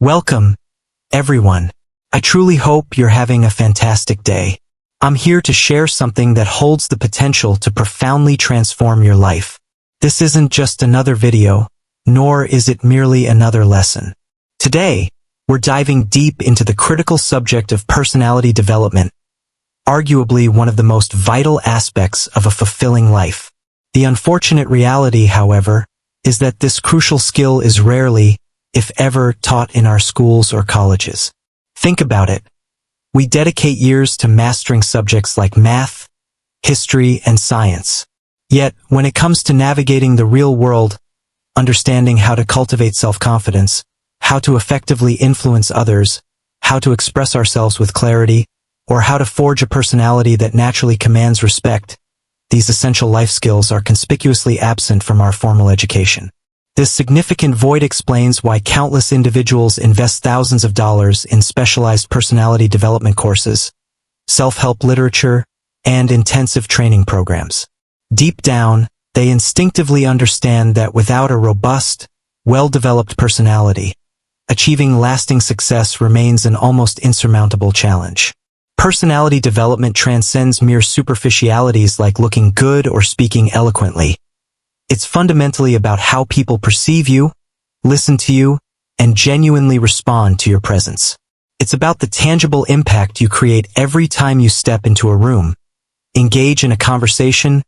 Welcome, everyone. I truly hope you're having a fantastic day. I'm here to share something that holds the potential to profoundly transform your life. This isn't just another video, nor is it merely another lesson. Today, we're diving deep into the critical subject of personality development, arguably one of the most vital aspects of a fulfilling life. The unfortunate reality, however, is that this crucial skill is rarely, if ever, taught in our schools or colleges. Think about it. We dedicate years to mastering subjects like math, history, and science. Yet, when it comes to navigating the real world, understanding how to cultivate self-confidence, how to effectively influence others, how to express ourselves with clarity, or how to forge a personality that naturally commands respect, these essential life skills are conspicuously absent from our formal education. This significant void explains why countless individuals invest thousands of dollars in specialized personality development courses, self-help literature, and intensive training programs. Deep down, they instinctively understand that without a robust, well-developed personality, achieving lasting success remains an almost insurmountable challenge. Personality development transcends mere superficialities like looking good or speaking eloquently. It's fundamentally about how people perceive you, listen to you, and genuinely respond to your presence. It's about the tangible impact you create every time you step into a room, engage in a conversation,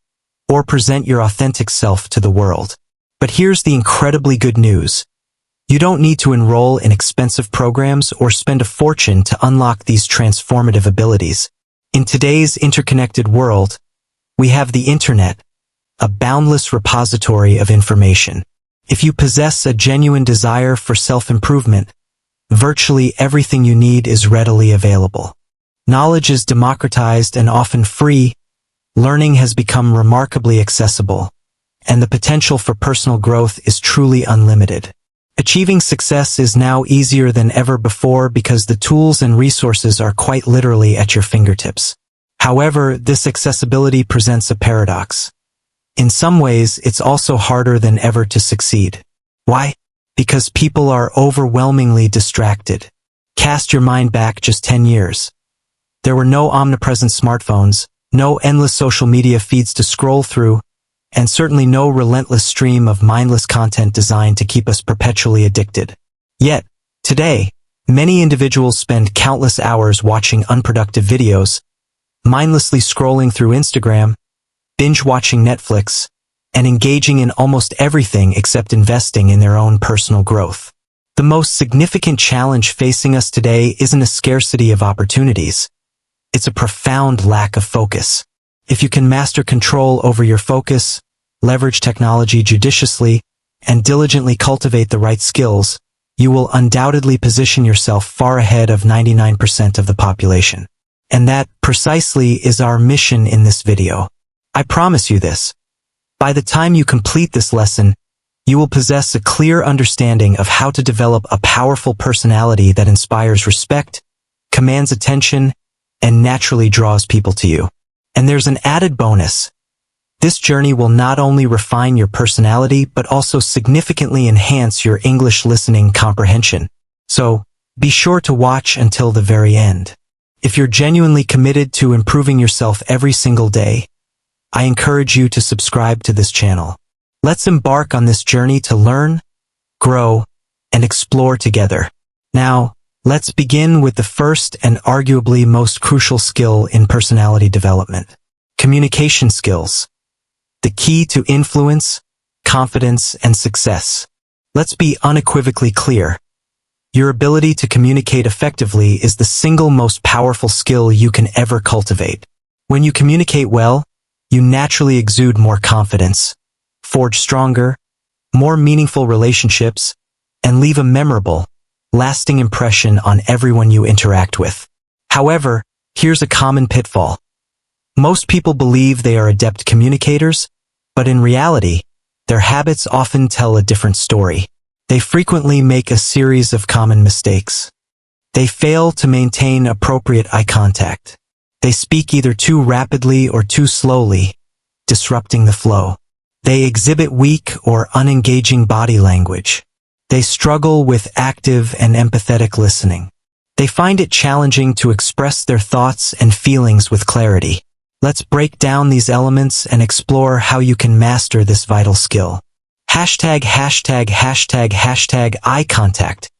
or present your authentic self to the world. But here's the incredibly good news. You don't need to enroll in expensive programs or spend a fortune to unlock these transformative abilities. In today's interconnected world, we have the internet, a boundless repository of information. If you possess a genuine desire for self-improvement, virtually everything you need is readily available. Knowledge is democratized and often free, learning has become remarkably accessible, and the potential for personal growth is truly unlimited. Achieving success is now easier than ever before because the tools and resources are quite literally at your fingertips. However, this accessibility presents a paradox. In some ways, it's also harder than ever to succeed. Why? Because people are overwhelmingly distracted. Cast your mind back just 10 years. There were no omnipresent smartphones, no endless social media feeds to scroll through, and certainly no relentless stream of mindless content designed to keep us perpetually addicted. Yet, today, many individuals spend countless hours watching unproductive videos, mindlessly scrolling through Instagram, binge-watching Netflix, and engaging in almost everything except investing in their own personal growth. The most significant challenge facing us today isn't a scarcity of opportunities. It's a profound lack of focus. If you can master control over your focus, leverage technology judiciously, and diligently cultivate the right skills, you will undoubtedly position yourself far ahead of 99% of the population. And that, precisely, is our mission in this video. I promise you this. By the time you complete this lesson, you will possess a clear understanding of how to develop a powerful personality that inspires respect, commands attention, and naturally draws people to you. And there's an added bonus. This journey will not only refine your personality, but also significantly enhance your English listening comprehension. So, be sure to watch until the very end. If you're genuinely committed to improving yourself every single day, I encourage you to subscribe to this channel. Let's embark on this journey to learn, grow, and explore together. Now, let's begin with the first and arguably most crucial skill in personality development. Communication skills. The key to influence, confidence, and success. Let's be unequivocally clear. Your ability to communicate effectively is the single most powerful skill you can ever cultivate. When you communicate well, you naturally exude more confidence, forge stronger, more meaningful relationships, and leave a memorable, lasting impression on everyone you interact with. However, here's a common pitfall. Most people believe they are adept communicators, but in reality, their habits often tell a different story. They frequently make a series of common mistakes. They fail to maintain appropriate eye contact. They speak either too rapidly or too slowly, disrupting the flow. They exhibit weak or unengaging body language. They struggle with active and empathetic listening. They find it challenging to express their thoughts and feelings with clarity. Let's break down these elements and explore how you can master this vital skill. Hashtag eye contact.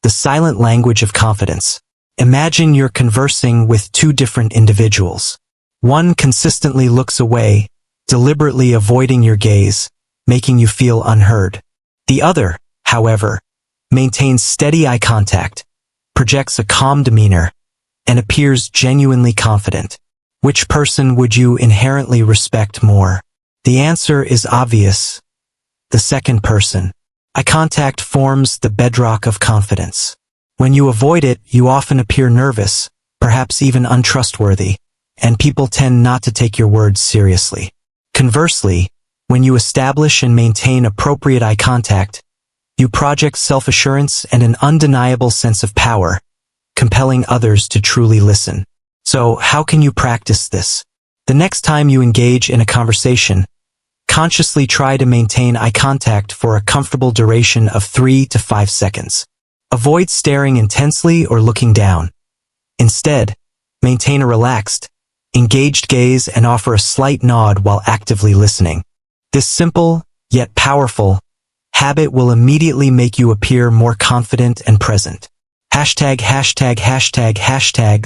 The silent language of confidence. Imagine you're conversing with two different individuals. One consistently looks away, deliberately avoiding your gaze, making you feel unheard. The other, however, maintains steady eye contact, projects a calm demeanor, and appears genuinely confident. Which person would you inherently respect more? The answer is obvious. The second person. Eye contact forms the bedrock of confidence. When you avoid it, you often appear nervous, perhaps even untrustworthy, and people tend not to take your words seriously. Conversely, when you establish and maintain appropriate eye contact, you project self-assurance and an undeniable sense of power, compelling others to truly listen. So, how can you practice this? The next time you engage in a conversation, consciously try to maintain eye contact for a comfortable duration of 3 to 5 seconds. Avoid staring intensely or looking down. Instead, maintain a relaxed, engaged gaze and offer a slight nod while actively listening. This simple, yet powerful, habit will immediately make you appear more confident and present. Hashtag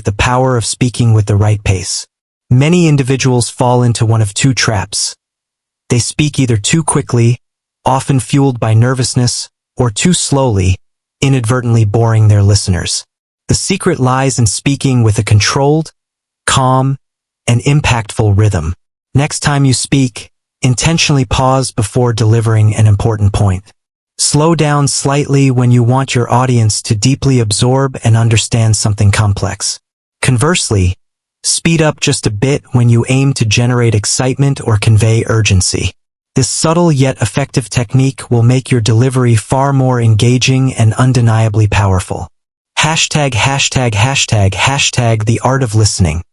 the power of speaking with the right pace. Many individuals fall into one of two traps. They speak either too quickly, often fueled by nervousness, or too slowly, inadvertently boring their listeners. The secret lies in speaking with a controlled, calm, and impactful rhythm. Next time you speak, intentionally pause before delivering an important point. Slow down slightly when you want your audience to deeply absorb and understand something complex. Conversely, speed up just a bit when you aim to generate excitement or convey urgency. This subtle yet effective technique will make your delivery far more engaging and undeniably powerful. Hashtag the art of listening.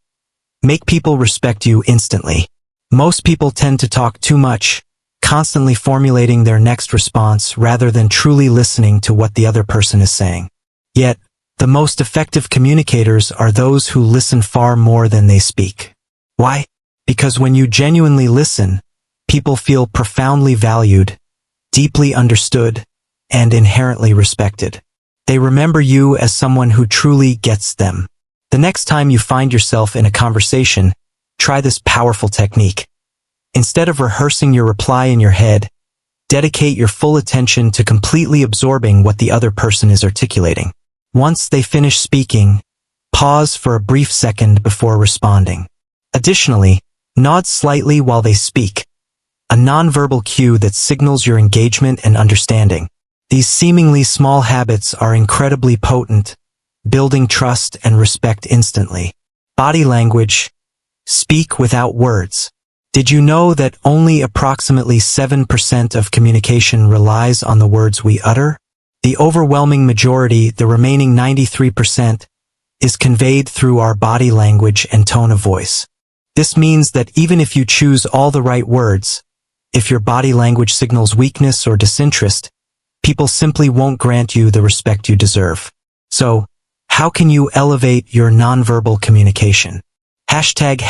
Make people respect you instantly. Most people tend to talk too much, constantly formulating their next response rather than truly listening to what the other person is saying. Yet, the most effective communicators are those who listen far more than they speak. Why? Because when you genuinely listen, people feel profoundly valued, deeply understood, and inherently respected. They remember you as someone who truly gets them. The next time you find yourself in a conversation, try this powerful technique. Instead of rehearsing your reply in your head, dedicate your full attention to completely absorbing what the other person is articulating. Once they finish speaking, pause for a brief second before responding. Additionally, nod slightly while they speak, a nonverbal cue that signals your engagement and understanding. These seemingly small habits are incredibly potent, building trust and respect instantly. Body language. Speak without words. Did you know that only approximately 7% of communication relies on the words we utter? The overwhelming majority, the remaining 93%, is conveyed through our body language and tone of voice. This means that even if you choose all the right words, if your body language signals weakness or disinterest, people simply won't grant you the respect you deserve. So, how can you elevate your nonverbal communication? Hashtag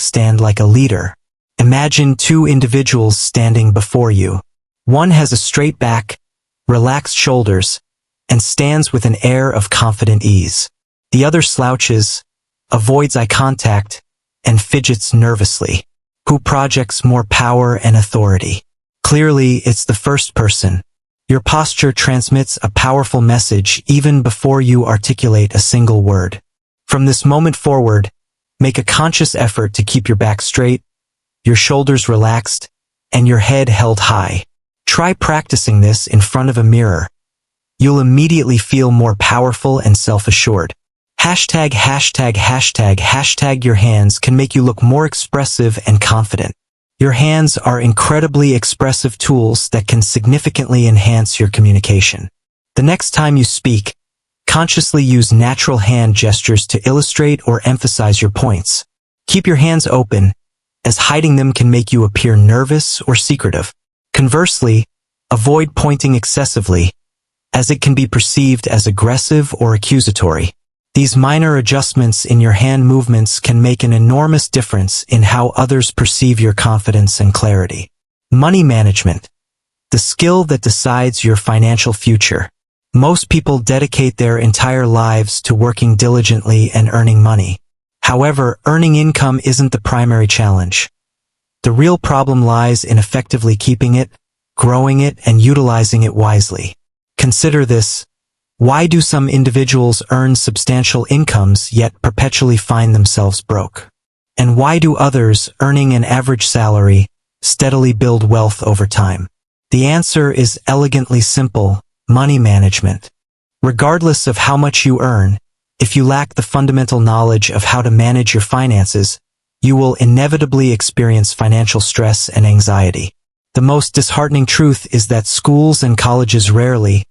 stand like a leader. Imagine two individuals standing before you. One has a straight back, relaxed shoulders, and stands with an air of confident ease. The other slouches, avoids eye contact, and fidgets nervously. Who projects more power and authority? Clearly, it's the first person. Your posture transmits a powerful message even before you articulate a single word. From this moment forward, make a conscious effort to keep your back straight, your shoulders relaxed, and your head held high. Try practicing this in front of a mirror. You'll immediately feel more powerful and self-assured. Hashtag your hands can make you look more expressive and confident. Your hands are incredibly expressive tools that can significantly enhance your communication. The next time you speak, consciously use natural hand gestures to illustrate or emphasize your points. Keep your hands open, as hiding them can make you appear nervous or secretive. Conversely, Avoid pointing excessively, as it can be perceived as aggressive or accusatory. These minor adjustments in your hand movements can make an enormous difference in how others perceive your confidence and clarity. Money management, the skill that decides your financial future. Most people dedicate their entire lives to working diligently and earning money. However, earning income isn't the primary challenge. The real problem lies in effectively keeping it, growing it, and utilizing it wisely. Consider this. Why do some individuals earn substantial incomes yet perpetually find themselves broke? And why do others, earning an average salary, steadily build wealth over time? The answer is elegantly simple: money management. Regardless of how much you earn, if you lack the fundamental knowledge of how to manage your finances, you will inevitably experience financial stress and anxiety. The most disheartening truth is that schools and colleges rarely,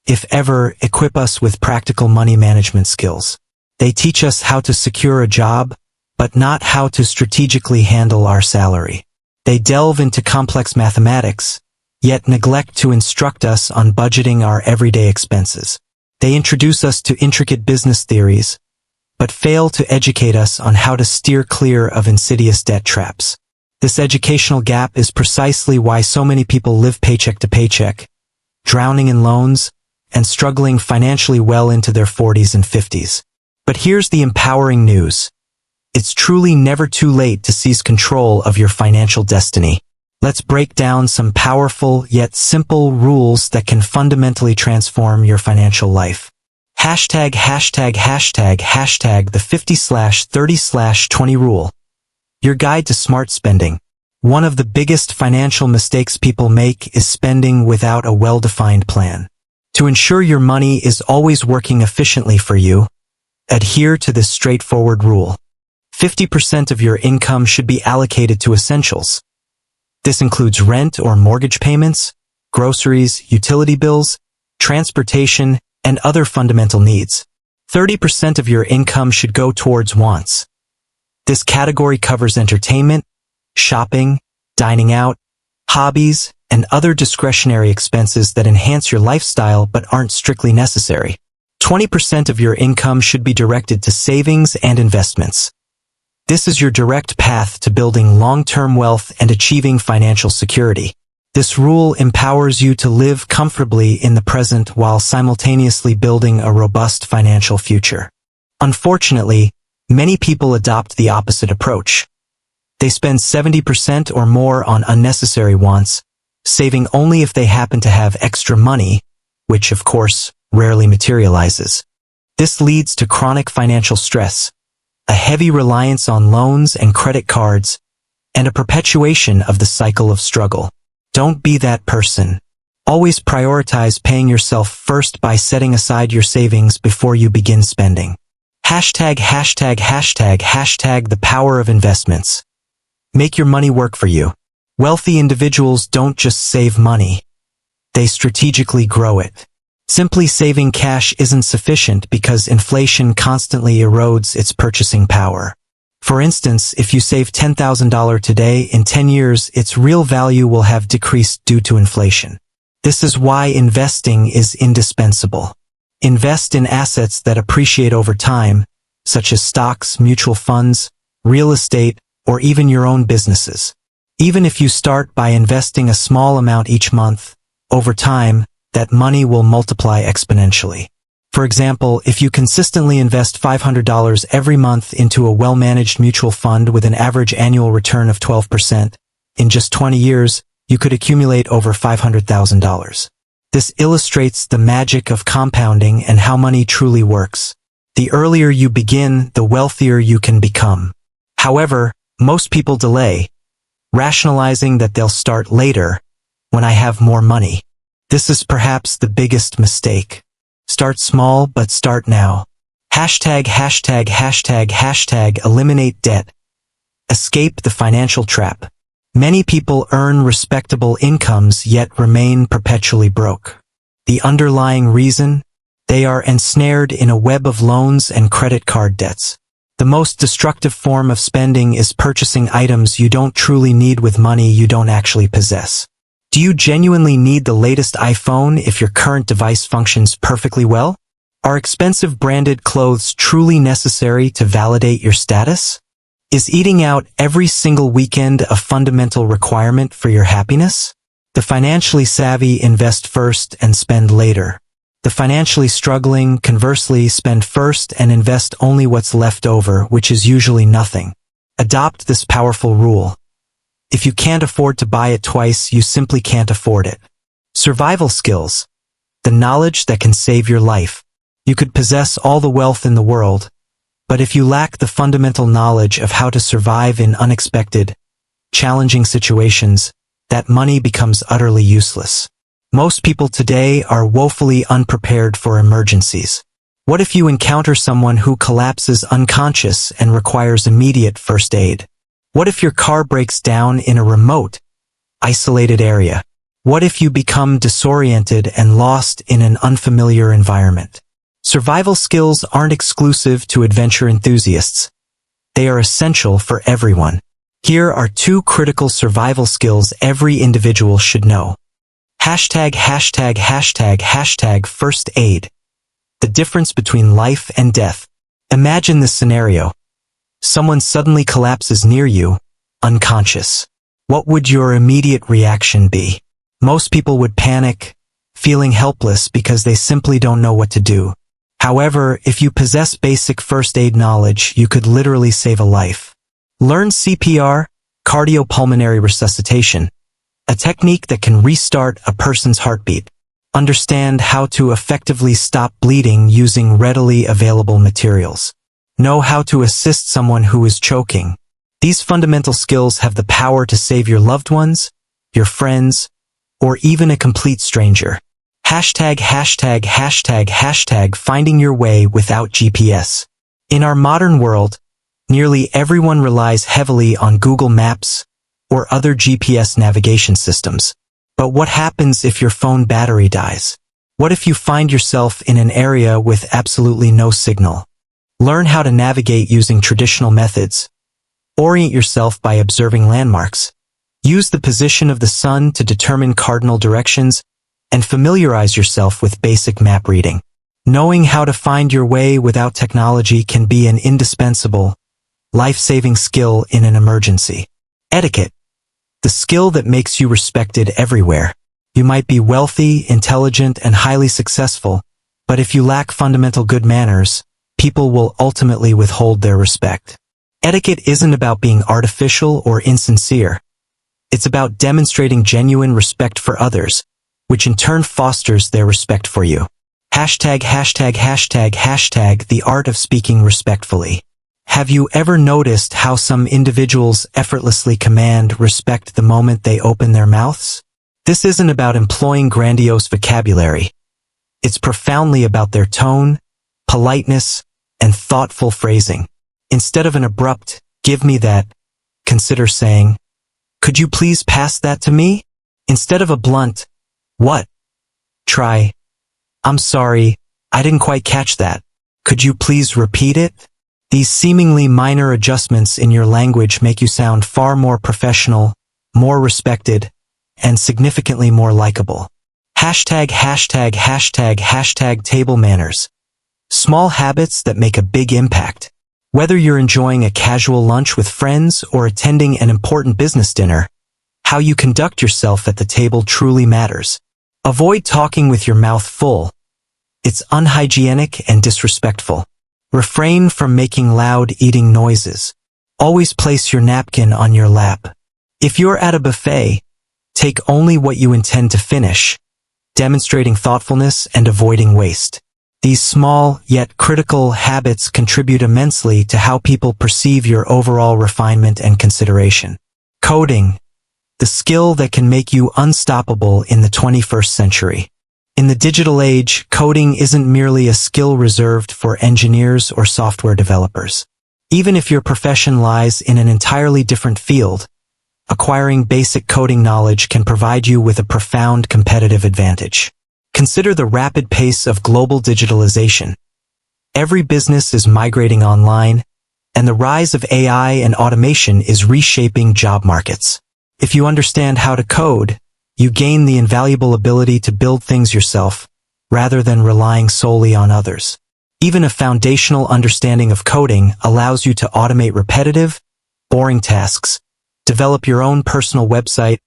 if ever, equip us with practical money management skills. They teach us how to secure a job, but not how to strategically handle our salary. They delve into complex mathematics, yet neglect to instruct us on budgeting our everyday expenses. They introduce us to intricate business theories, but fail to educate us on how to steer clear of insidious debt traps. This educational gap is precisely why so many people live paycheck to paycheck, drowning in loans, and struggling financially well into their 40s and 50s. But here's the empowering news. It's truly never too late to seize control of your financial destiny. Let's break down some powerful yet simple rules that can fundamentally transform your financial life. ###### The 50/30/20 rule. Your guide to smart spending. One of the biggest financial mistakes people make is spending without a well-defined plan. To ensure your money is always working efficiently for you, adhere to this straightforward rule. 50% of your income should be allocated to essentials. This includes rent or mortgage payments, groceries, utility bills, transportation, and other fundamental needs. 30% of your income should go towards wants. This category covers entertainment, shopping, dining out, hobbies, and other discretionary expenses that enhance your lifestyle but aren't strictly necessary. 20% of your income should be directed to savings and investments. This is your direct path to building long-term wealth and achieving financial security. This rule empowers you to live comfortably in the present while simultaneously building a robust financial future. Unfortunately, many people adopt the opposite approach. They spend 70% or more on unnecessary wants, saving only if they happen to have extra money, which of course rarely materializes. This leads to chronic financial stress, a heavy reliance on loans and credit cards, and a perpetuation of the cycle of struggle. Don't be that person. Always prioritize paying yourself first by setting aside your savings before you begin spending. ##### The power of investments. Make your money work for you. Wealthy individuals don't just save money. They strategically grow it. Simply saving cash isn't sufficient because inflation constantly erodes its purchasing power. For instance, if you save $10,000 today, in 10 years, its real value will have decreased due to inflation. This is why investing is indispensable. Invest in assets that appreciate over time, such as stocks, mutual funds, real estate, or even your own businesses. Even if you start by investing a small amount each month, over time, that money will multiply exponentially. For example, if you consistently invest $500 every month into a well-managed mutual fund with an average annual return of 12%, in just 20 years, you could accumulate over $500,000. This illustrates the magic of compounding and how money truly works. The earlier you begin, the wealthier you can become. However, most people delay, rationalizing that they'll start later, when I have more money. This is perhaps the biggest mistake. Start small, but start now. ##### Eliminate debt. Escape the financial trap. Many people earn respectable incomes yet remain perpetually broke. The underlying reason? They are ensnared in a web of loans and credit card debts. The most destructive form of spending is purchasing items you don't truly need with money you don't actually possess. Do Do you genuinely need the latest iPhone if your current device functions perfectly well? Are expensive branded clothes truly necessary to validate your status? Is eating out every single weekend a fundamental requirement for your happiness? The financially savvy invest first and spend later. The financially struggling, conversely, spend first and invest only what's left over, which is usually nothing. Adopt this powerful rule. If you can't afford to buy it twice, you simply can't afford it. Survival skills. The knowledge that can save your life. You could possess all the wealth in the world, but if you lack the fundamental knowledge of how to survive in unexpected, challenging situations, that money becomes utterly useless. Most people today are woefully unprepared for emergencies. What if you encounter someone who collapses unconscious and requires immediate first aid? What if your car breaks down in a remote, isolated area? What if you become disoriented and lost in an unfamiliar environment? Survival skills aren't exclusive to adventure enthusiasts. They are essential for everyone. Here are 2 critical survival skills every individual should know. ########First aid. The difference between life and death. Imagine this scenario. Someone suddenly collapses near you, unconscious. What would your immediate reaction be? Most people would panic, feeling helpless because they simply don't know what to do. However, if you possess basic first aid knowledge, you could literally save a life. Learn CPR, cardiopulmonary resuscitation, a technique that can restart a person's heartbeat. Understand how to effectively stop bleeding using readily available materials. Know how to assist someone who is choking. These fundamental skills have the power to save your loved ones, your friends, or even a complete stranger. Finding your way without GPS. In our modern world, nearly everyone relies heavily on Google Maps or other GPS navigation systems. But what happens if your phone battery dies? What if you find yourself in an area with absolutely no signal? Learn how to navigate using traditional methods. Orient yourself by observing landmarks. Use the position of the sun to determine cardinal directions, and familiarize yourself with basic map reading. Knowing how to find your way without technology can be an indispensable, life-saving skill in an emergency. Etiquette. The skill that makes you respected everywhere. You might be wealthy, intelligent, and highly successful, but if you lack fundamental good manners, people will ultimately withhold their respect. Etiquette isn't about being artificial or insincere. It's about demonstrating genuine respect for others, which in turn fosters their respect for you. The art of speaking respectfully. Have you ever noticed how some individuals effortlessly command respect the moment they open their mouths? This isn't about employing grandiose vocabulary. It's profoundly about their tone, politeness, and thoughtful phrasing. Instead of an abrupt, "Give me that," consider saying, "Could you please pass that to me?" Instead of a blunt, "What?" try, "I'm sorry, I didn't quite catch that. Could you please repeat it?" These seemingly minor adjustments in your language make you sound far more professional, more respected, and significantly more likable. Table manners. Small habits that make a big impact. Whether you're enjoying a casual lunch with friends or attending an important business dinner, how you conduct yourself at the table truly matters. Avoid talking with your mouth full. It's unhygienic and disrespectful. Refrain from making loud eating noises. Always place your napkin on your lap. If you're at a buffet, take only what you intend to finish, demonstrating thoughtfulness and avoiding waste. These small, yet critical habits contribute immensely to how people perceive your overall refinement and consideration. Coding, the skill that can make you unstoppable in the 21st century. In the digital age, coding isn't merely a skill reserved for engineers or software developers. Even if your profession lies in an entirely different field, acquiring basic coding knowledge can provide you with a profound competitive advantage. Consider the rapid pace of global digitalization. Every business is migrating online, and the rise of AI and automation is reshaping job markets. If you understand how to code, you gain the invaluable ability to build things yourself, rather than relying solely on others. Even a foundational understanding of coding allows you to automate repetitive, boring tasks, develop your own personal website,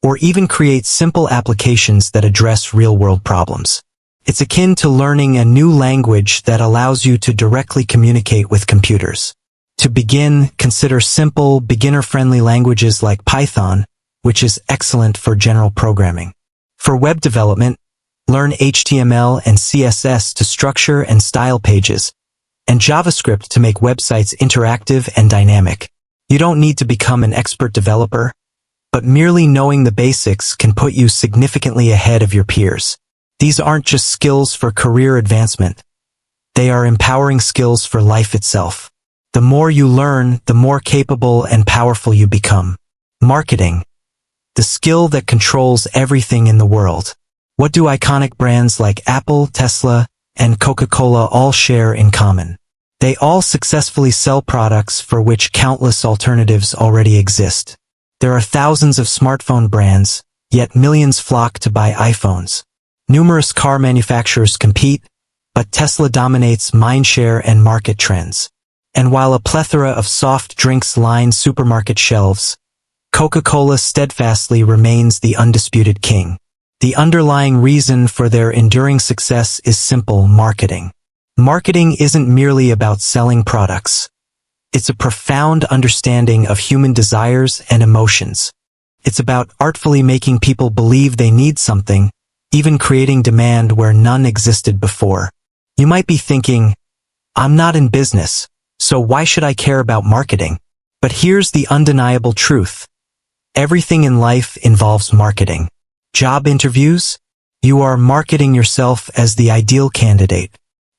or even create simple applications that address real-world problems. It's akin to learning a new language that allows you to directly communicate with computers. To begin, consider simple, beginner-friendly languages like Python, which is excellent for general programming. For web development, learn HTML and CSS to structure and style pages, and JavaScript to make websites interactive and dynamic. You don't need to become an expert developer, but merely knowing the basics can put you significantly ahead of your peers. These aren't just skills for career advancement. They are empowering skills for life itself. The more you learn, the more capable and powerful you become. Marketing, the skill that controls everything in the world. What do iconic brands like Apple, Tesla, and Coca-Cola all share in common? They all successfully sell products for which countless alternatives already exist. There are thousands of smartphone brands, yet millions flock to buy iPhones. Numerous car manufacturers compete, but Tesla dominates mindshare and market trends. And while a plethora of soft drinks line supermarket shelves, Coca-Cola steadfastly remains the undisputed king. The underlying reason for their enduring success is simple: marketing. Marketing isn't merely about selling products. It's a profound understanding of human desires and emotions. It's about artfully making people believe they need something, even creating demand where none existed before. You might be thinking, I'm not in business, so why should I care about marketing? But here's the undeniable truth. Everything in life involves marketing. Job interviews? You are marketing yourself as the ideal candidate.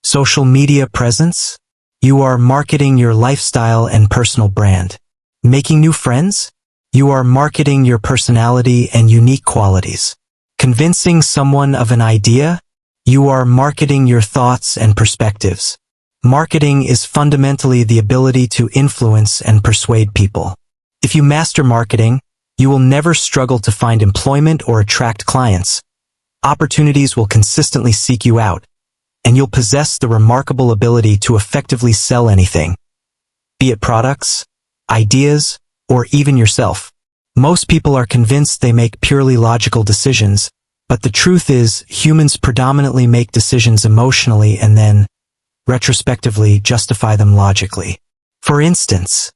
Social media presence? You are marketing your lifestyle and personal brand. Making new friends? You are marketing your personality and unique qualities. Convincing someone of an idea? You are marketing your thoughts and perspectives. Marketing is fundamentally the ability to influence and persuade people. If you master marketing, you will never struggle to find employment or attract clients. Opportunities will consistently seek you out, and you'll possess the remarkable ability to effectively sell anything, be it products, ideas, or even yourself. Most people are convinced they make purely logical decisions, but the truth is, humans predominantly make decisions emotionally and then, retrospectively, justify them logically. For instance,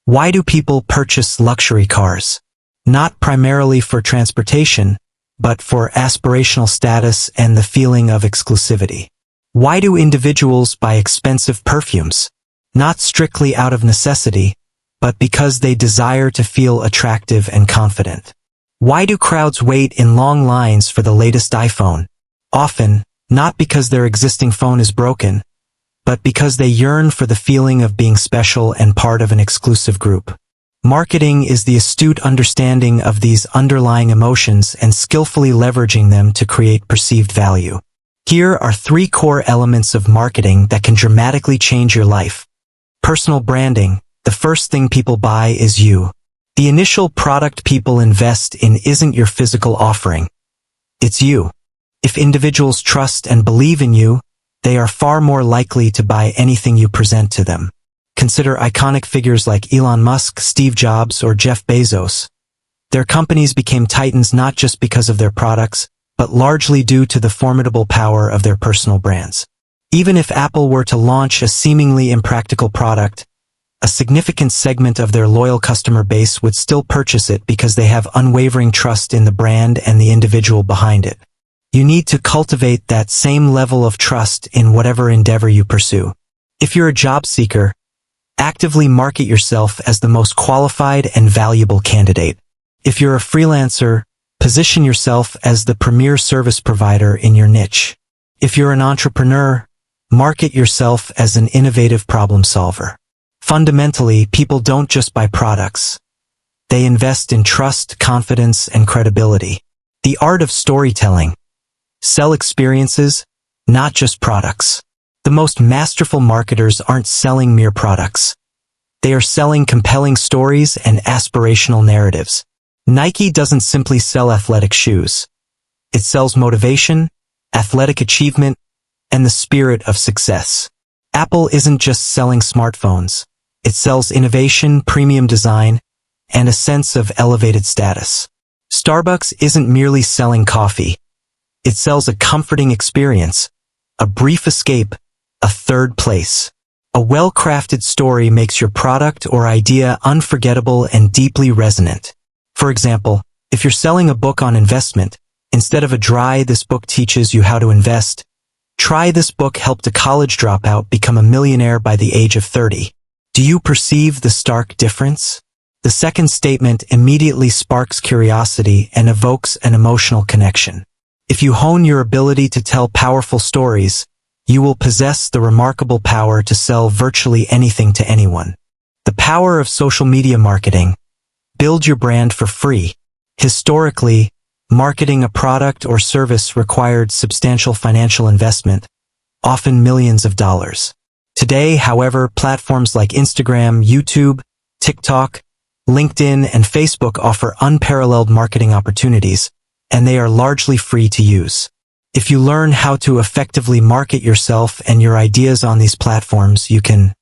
why do people purchase luxury cars? Not primarily for transportation, but for aspirational status and the feeling of exclusivity. Why do individuals buy expensive perfumes? Not strictly out of necessity, but because they desire to feel attractive and confident. Why do crowds wait in long lines for the latest iPhone? Often, not because their existing phone is broken, but because they yearn for the feeling of being special and part of an exclusive group. Marketing is the astute understanding of these underlying emotions and skillfully leveraging them to create perceived value. Here are 3 core elements of marketing that can dramatically change your life. Personal branding. The first thing people buy is you. The initial product people invest in isn't your physical offering. It's you. If individuals trust and believe in you, they are far more likely to buy anything you present to them. Consider iconic figures like Elon Musk, Steve Jobs, or Jeff Bezos. Their companies became titans not just because of their products, but largely due to the formidable power of their personal brands. Even if Apple were to launch a seemingly impractical product, a significant segment of their loyal customer base would still purchase it because they have unwavering trust in the brand and the individual behind it. You need to cultivate that same level of trust in whatever endeavor you pursue. If you're a job seeker, actively market yourself as the most qualified and valuable candidate. If you're a freelancer, position yourself as the premier service provider in your niche. If you're an entrepreneur, market yourself as an innovative problem solver. Fundamentally, people don't just buy products. They invest in trust, confidence, and credibility. The art of storytelling. Sell experiences, not just products. The most masterful marketers aren't selling mere products. They are selling compelling stories and aspirational narratives. Nike doesn't simply sell athletic shoes. It sells motivation, athletic achievement, and the spirit of success. Apple isn't just selling smartphones. It sells innovation, premium design, and a sense of elevated status. Starbucks isn't merely selling coffee. It sells a comforting experience, a brief escape, a third place. A well-crafted story makes your product or idea unforgettable and deeply resonant. For example, if you're selling a book on investment, instead of a dry "this book teaches you how to invest," try "this book helped a college dropout become a millionaire by the age of 30. Do you perceive the stark difference? The second statement immediately sparks curiosity and evokes an emotional connection. If you hone your ability to tell powerful stories, you will possess the remarkable power to sell virtually anything to anyone. The power of social media marketing. Build your brand for free. Historically, marketing a product or service required substantial financial investment, often millions of dollars. Today, however, platforms like Instagram, YouTube, TikTok, LinkedIn, and Facebook offer unparalleled marketing opportunities, and they are largely free to use. If you learn how to effectively market yourself and your ideas on these platforms, you can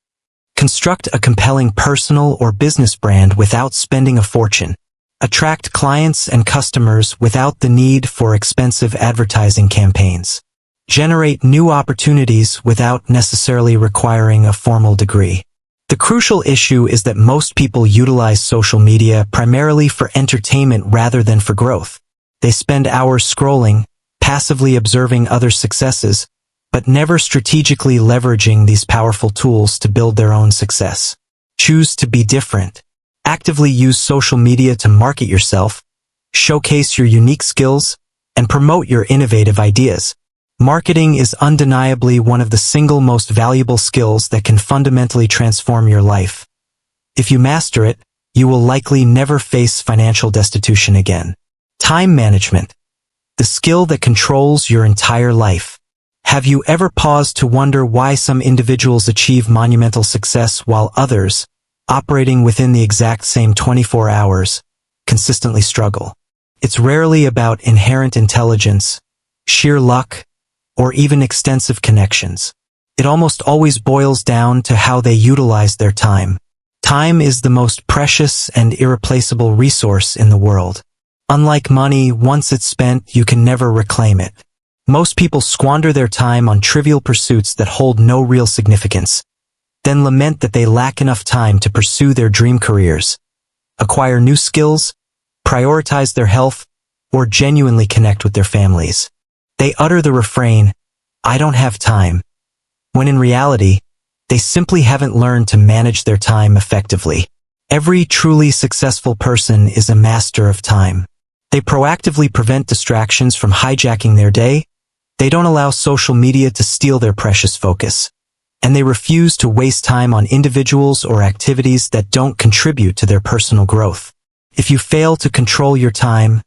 construct a compelling personal or business brand without spending a fortune, attract clients and customers without the need for expensive advertising campaigns, generate new opportunities without necessarily requiring a formal degree. The crucial issue is that most people utilize social media primarily for entertainment rather than for growth. They spend hours scrolling, passively observing others' successes, but never strategically leveraging these powerful tools to build their own success. Choose to be different. Actively use social media to market yourself, showcase your unique skills, and promote your innovative ideas. Marketing is undeniably one of the single most valuable skills that can fundamentally transform your life. If you master it, you will likely never face financial destitution again. Time management. The skill that controls your entire life. Have you ever paused to wonder why some individuals achieve monumental success while others, operating within the exact same 24 hours, consistently struggle? It's rarely about inherent intelligence, sheer luck, or even extensive connections. It almost always boils down to how they utilize their time. Time is the most precious and irreplaceable resource in the world. Unlike money, once it's spent, you can never reclaim it. Most people squander their time on trivial pursuits that hold no real significance, then lament that they lack enough time to pursue their dream careers, acquire new skills, prioritize their health, or genuinely connect with their families. They utter the refrain, "I don't have time," when in reality, they simply haven't learned to manage their time effectively. Every truly successful person is a master of time. They proactively prevent distractions from hijacking their day, they don't allow social media to steal their precious focus, and they refuse to waste time on individuals or activities that don't contribute to their personal growth. If you fail to control your time,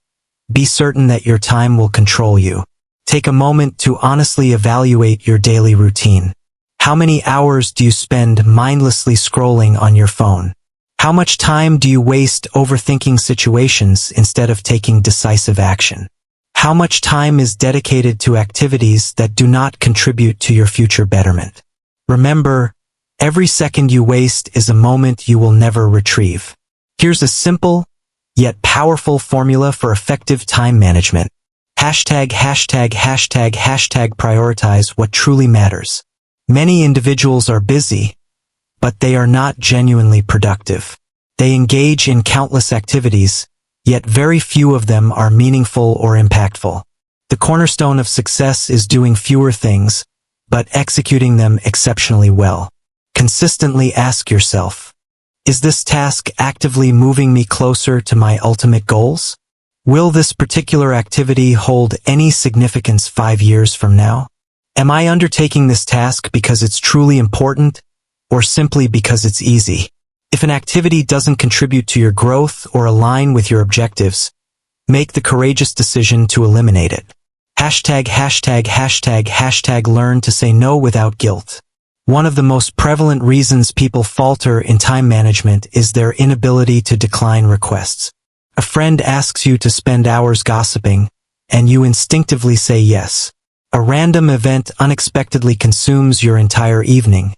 be certain that your time will control you. Take a moment to honestly evaluate your daily routine. How many hours do you spend mindlessly scrolling on your phone? How much time do you waste overthinking situations instead of taking decisive action? How much time is dedicated to activities that do not contribute to your future betterment? Remember, every second you waste is a moment you will never retrieve. Here's a simple, yet powerful formula for effective time management. Prioritize what truly matters. Many individuals are busy, but they are not genuinely productive. They engage in countless activities, yet very few of them are meaningful or impactful. The cornerstone of success is doing fewer things, but executing them exceptionally well. Consistently ask yourself, is this task actively moving me closer to my ultimate goals? Will this particular activity hold any significance 5 years from now? Am I undertaking this task because it's truly important, or simply because it's easy? If an activity doesn't contribute to your growth or align with your objectives, make the courageous decision to eliminate it. Learn to say no without guilt. One of the most prevalent reasons people falter in time management is their inability to decline requests. A friend asks you to spend hours gossiping, and you instinctively say yes. A random event unexpectedly consumes your entire evening,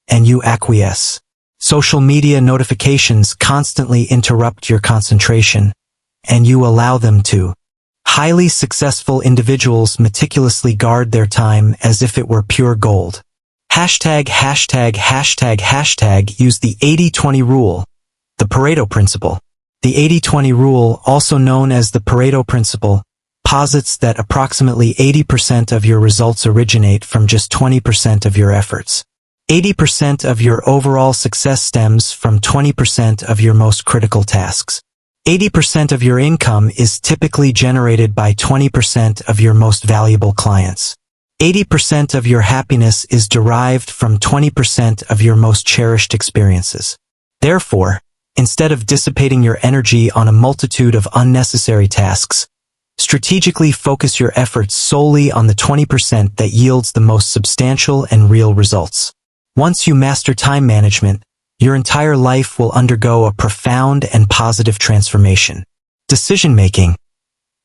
and you acquiesce. Social media notifications constantly interrupt your concentration, and you allow them to. Highly successful individuals meticulously guard their time as if it were pure gold. Hashtag use the 80-20 rule, the Pareto principle. The 80-20 rule, also known as the Pareto principle, posits that approximately 80% of your results originate from just 20% of your efforts. 80% of your overall success stems from 20% of your most critical tasks. 80% of your income is typically generated by 20% of your most valuable clients. 80% of your happiness is derived from 20% of your most cherished experiences. Therefore, instead of dissipating your energy on a multitude of unnecessary tasks, strategically focus your efforts solely on the 20% that yields the most substantial and real results. Once you master time management, your entire life will undergo a profound and positive transformation. Decision-making,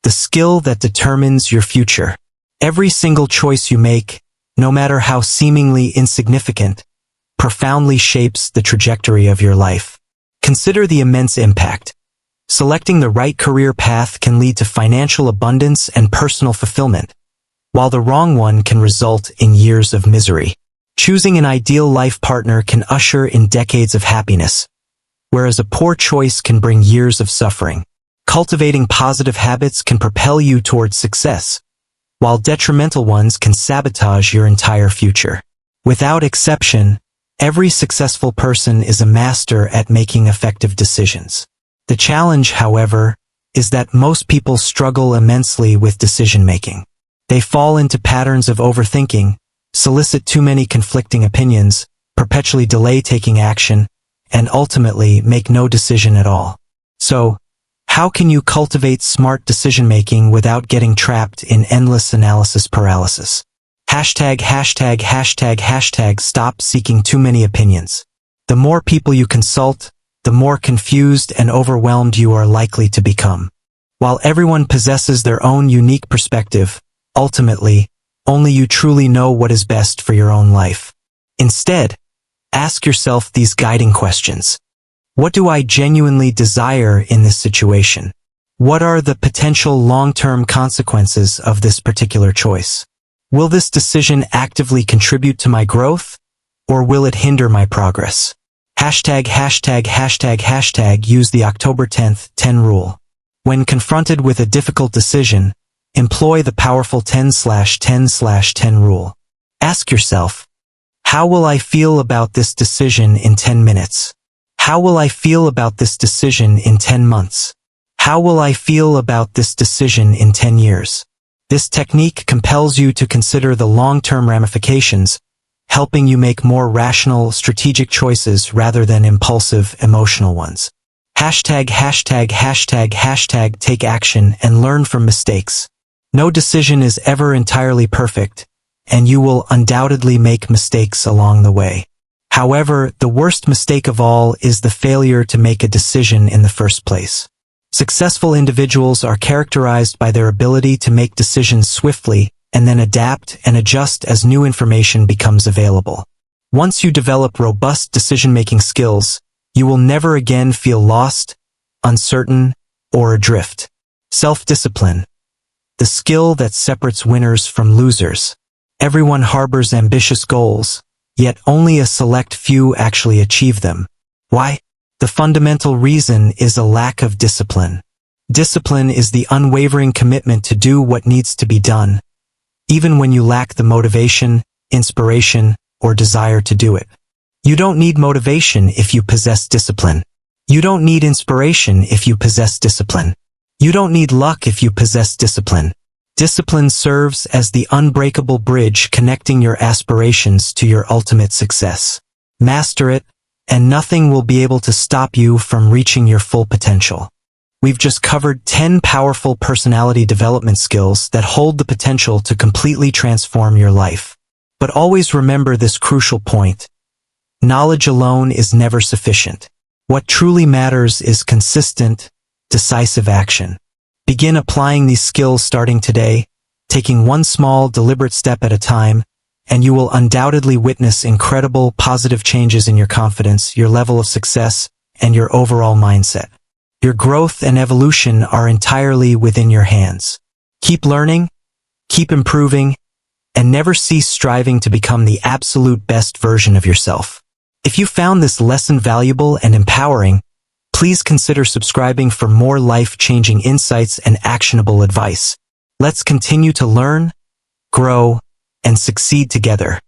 the skill that determines your future. Every single choice you make, no matter how seemingly insignificant, profoundly shapes the trajectory of your life. Consider the immense impact. Selecting the right career path can lead to financial abundance and personal fulfillment, while the wrong one can result in years of misery. Choosing an ideal life partner can usher in decades of happiness, whereas a poor choice can bring years of suffering. Cultivating positive habits can propel you towards success, while detrimental ones can sabotage your entire future. Without exception, every successful person is a master at making effective decisions. The challenge, however, is that most people struggle immensely with decision-making. They fall into patterns of overthinking, solicit too many conflicting opinions, perpetually delay taking action, and ultimately make no decision at all. So, how can you cultivate smart decision-making without getting trapped in endless analysis paralysis? Hashtag stop seeking too many opinions. The more people you consult, the more confused and overwhelmed you are likely to become. While everyone possesses their own unique perspective, ultimately, only you truly know what is best for your own life. Instead, ask yourself these guiding questions. What do I genuinely desire in this situation? What are the potential long-term consequences of this particular choice? Will this decision actively contribute to my growth, or will it hinder my progress? Hashtag use the October 10th 10 rule. When confronted with a difficult decision, employ the powerful 10/10/10 rule. Ask yourself, how will I feel about this decision in 10 minutes? How will I feel about this decision in 10 months? How will I feel about this decision in 10 years? This technique compels you to consider the long-term ramifications, helping you make more rational, strategic choices rather than impulsive, emotional ones. Hashtag take action and learn from mistakes. No decision is ever entirely perfect, and you will undoubtedly make mistakes along the way. However, the worst mistake of all is the failure to make a decision in the first place. Successful individuals are characterized by their ability to make decisions swiftly and then adapt and adjust as new information becomes available. Once you develop robust decision-making skills, you will never again feel lost, uncertain, or adrift. Self-discipline, the skill that separates winners from losers. Everyone harbors ambitious goals, yet only a select few actually achieve them. Why? The fundamental reason is a lack of discipline. Discipline is the unwavering commitment to do what needs to be done, even when you lack the motivation, inspiration, or desire to do it. You don't need motivation if you possess discipline. You don't need inspiration if you possess discipline. You don't need luck if you possess discipline. Discipline serves as the unbreakable bridge connecting your aspirations to your ultimate success. Master it, and nothing will be able to stop you from reaching your full potential. We've just covered 10 powerful personality development skills that hold the potential to completely transform your life. But always remember this crucial point. Knowledge alone is never sufficient. What truly matters is consistent, decisive action. Begin applying these skills starting today, taking one small, deliberate step at a time, and you will undoubtedly witness incredible, positive changes in your confidence, your level of success, and your overall mindset. Your growth and evolution are entirely within your hands. Keep learning, keep improving, and never cease striving to become the absolute best version of yourself. If you found this lesson valuable and empowering, please consider subscribing for more life-changing insights and actionable advice. Let's continue to learn, grow, and succeed together.